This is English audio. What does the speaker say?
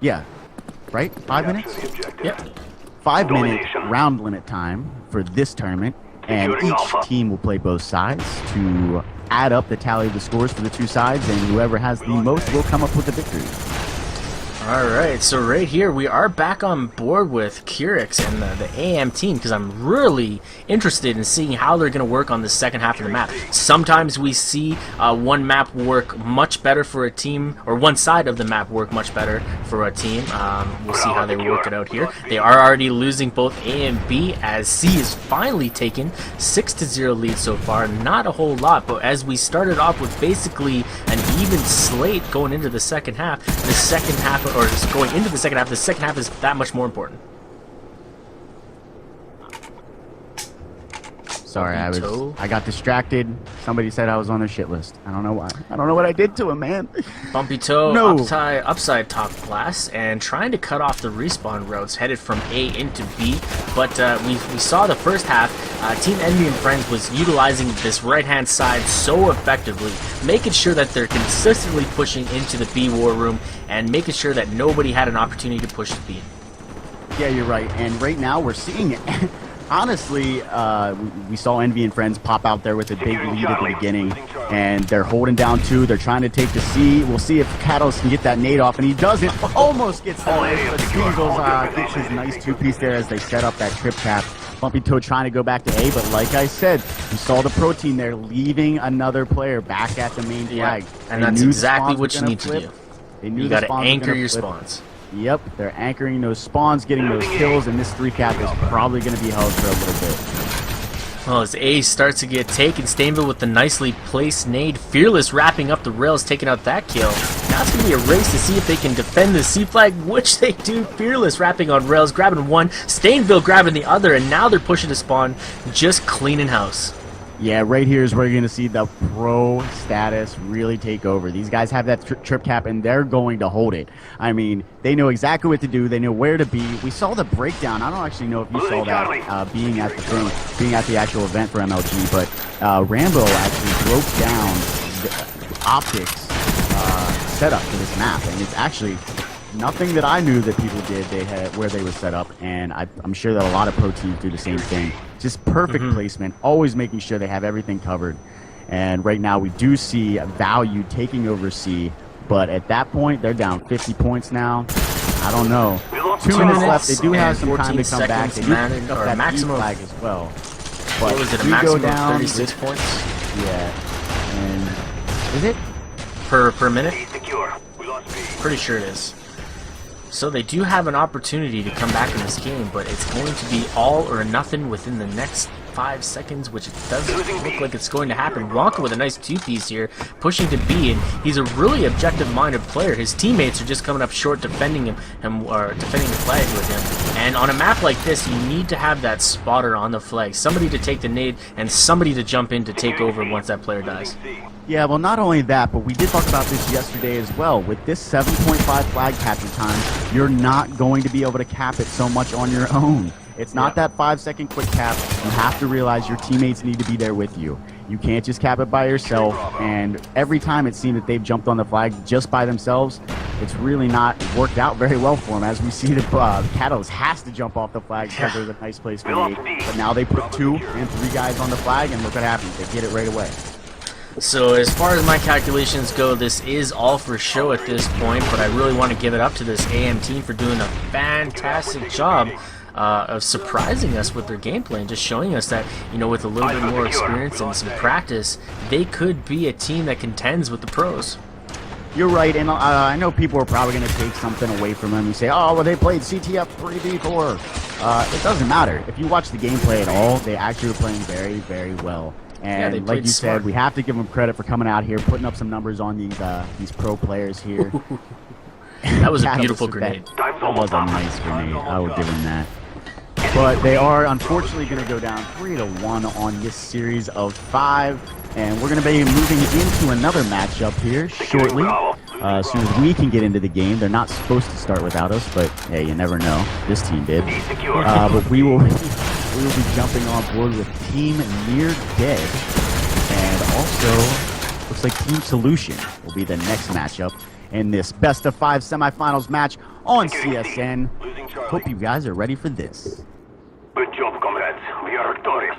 Yeah. Right? 5 minutes? Yep. 5 minute round limit time for this tournament, and each team will play both sides to add up the tally of the scores for the two sides, and whoever has the most will come up with the victory. Alright, so right here we are back on board with Curix and the AM team, because I'm really interested in seeing how they're going to work on the second half of the map. Sometimes we see one map work much better for a team, or one side of the map work much better for a team. We'll see how they work it out here. They are already losing both A and B, as C is finally taken 6-0 lead so far. Not a whole lot, but as we started off with basically an even slate going into the second half, the second half, or just going into the second half is that much more important. Sorry, I got distracted. Somebody said I was on their shit list. I don't know why. I don't know what I did to him, man. Bumpy Toe, No. upside top glass, and trying to cut off the respawn routes headed from A into B. But we saw the first half, Team Envy and Friends was utilizing this right-hand side so effectively, making sure that they're consistently pushing into the B war room and making sure that nobody had an opportunity to push the B. Yeah, you're right. And right now we're seeing it. Honestly, we saw Envy and Friends pop out there with a big lead at the beginning, and they're holding down 2. They're trying to take the C. We'll see if Catalyst can get that nade off, and he doesn't. Almost gets the nade, but StaiNViLLe gets his nice 2-piece there as they set up that trip cap. Bumpy Toe trying to go back to A, but like I said, we saw the pro team there leaving another player back at the main flag. And that's exactly what you need to do. You got to anchor your spawns. Yep, they're anchoring those spawns, getting those kills, and this 3-cap is probably going to be held for a little bit. Well, as A starts to get taken, StainViLLe with the nicely placed nade. FoRePLayy wrapping up the rails, taking out that kill. Now it's going to be a race to see if they can defend the C flag, which they do. FoRePLayy wrapping on rails, grabbing one, StainViLLe grabbing the other, and now they're pushing to spawn, just cleaning house. Yeah, right here is where you're going to see the pro status really take over. These guys have that trip cap, and they're going to hold it. I mean, they know exactly what to do. They know where to be. We saw the breakdown. I don't actually know if you saw that being at the actual event for MLG, but Rambo actually broke down the optics setup for this map, and it's actually nothing that I knew that people did. They had where they were set up, and I'm sure that a lot of pro teams do the same thing. Just perfect placement, always making sure they have everything covered. And right now we do see Value taking over C, but at that point they're down 50 points now. I don't know. 2 minutes left. They do have some time to come back. They do pick up that maximum flag as well. But what was it? A maximum of 36 points? Yeah. And is it per minute? Pretty sure it is. So they do have an opportunity to come back in this game, but it's going to be all or nothing within the next 5 seconds, which it doesn't look like it's going to happen. Wonka with a nice 2-piece here, pushing to B, and he's a really objective-minded player. His teammates are just coming up short defending him or defending the flag with him. And on a map like this, you need to have that spotter on the flag, somebody to take the nade and somebody to jump in to take over once that player dies. Yeah, well, not only that, but we did talk about this yesterday as well. With this 7.5 flag capture time, you're not going to be able to cap it so much on your own. It's not that 5-second quick cap. You have to realize your teammates need to be there with you. You can't just cap it by yourself, and every time it seemed that they've jumped on the flag just by themselves, it's really not worked out very well for them. As we see, the Catalyst has to jump off the flag because there's a nice place for me. But now they put 2 and 3 guys on the flag, and look what happens. They get it right away. So as far as my calculations go, this is all for show at this point, but I really want to give it up to this AM team for doing a fantastic job of surprising us with their gameplay and just showing us that, you know, with a little bit more experience and some practice, they could be a team that contends with the pros. You're right, and I know people are probably going to take something away from them and say, oh, well, they played CTF 3v4. It doesn't matter. If you watch the gameplay at all, they actually were playing very, very well. And yeah, like you said, we have to give them credit for coming out here, putting up some numbers on these pro players here. That was a beautiful grenade. That was a nice grenade. I would give them that. But they are unfortunately going to go down 3-1 on this series of 5. And we're going to be moving into another matchup here shortly. As soon as we can get into the game. They're not supposed to start without us, but hey, you never know. This team did. But we will be jumping on board with Team Near Dead. And also, looks like Team Solution will be the next matchup in this best of 5 semifinals match on CSN. Hope you guys are ready for this. Good job, comrades. We are victorious.